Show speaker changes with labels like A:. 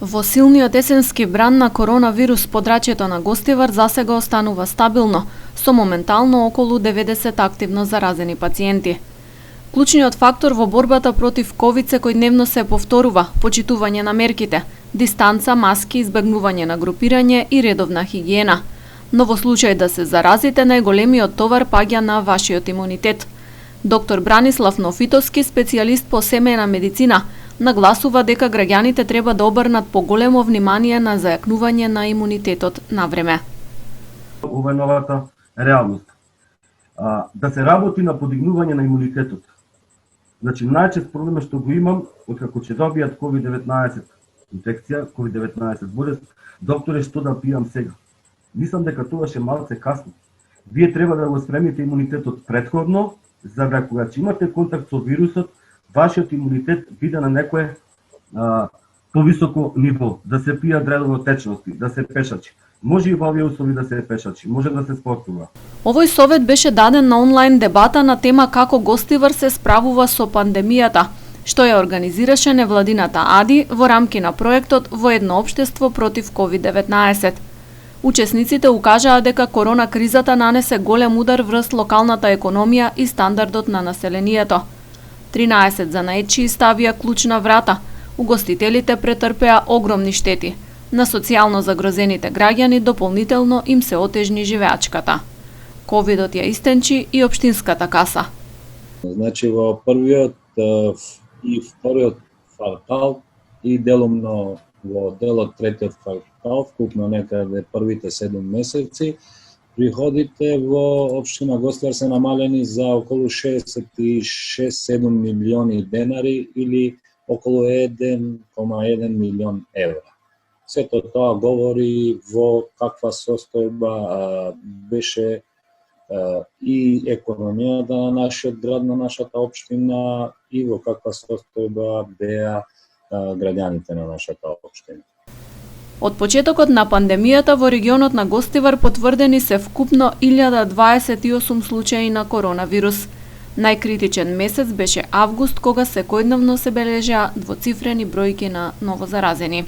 A: Во силниот есенски бран на коронавирус подрачјето на Гостивар засега останува стабилно, со моментално околу 90 активно заразени пациенти. Клучниот фактор во борбата против ковид секојдневно се повторува почитување на мерките, дистанца, маски, избегнување на групирање и редовна хигиена. Но во случај да се заразите, најголемиот товар паѓа на вашиот имунитет. Доктор Бранислав Нофитовски, специјалист по семејна медицина, нагласува дека граѓаните треба да обрнат поголемо внимание на зајакнување на имунитетот на време.
B: Ова е новата реалност. Да се работи на подигнување на имунитетот. Значи, најчест проблем што го имам, откако ќе добијат COVID-19 инфекција, COVID-19 болест, докторе, што да пијам сега? Мислам дека тоа е малце касно. Вие треба да го спремите имунитетот претходно, за да кога ќе имате контакт со вирусот, вашиот имунитет биде на некое повисоко ниво, да се пијат редовно течности, да се пешачи. Може и во овие услови да се пешачи, може да се спортува.
A: Овој совет беше даден на онлайн дебата на тема како Гостивар се справува со пандемијата, што ја организираше невладината АДИ во рамки на проектот Во едно општество против COVID-19. Учесниците укажаа дека корона кризата нанесе голем удар врз локалната економија и стандардот на населението. 13 занаетчии ставија клучна врата, угостителите претрпеа огромни штети. На социјално загрозените граѓани дополнително им се отежни живеачката. Ковидот ја истенчи и општинската каса.
C: Значи во првиот и вториот квартал и делумно во делот третиот квартал, вкупно некаде првите 7 месеци, приходите во општина Гостивар се намалени за околу 66-7 милиони денари или околу 1,1 милион евра. Сето тоа говори во каква состојба беше и економијата на нашиот град, на нашата општина и во каква состојба беа граѓаните на нашата општина.
A: Од почетокот на пандемијата во регионот на Гостивар потврдени се вкупно 1028 случаи на коронавирус. Најкритичен месец беше август, кога секојдневно се бележеа двоцифрени бројки на новозаразени.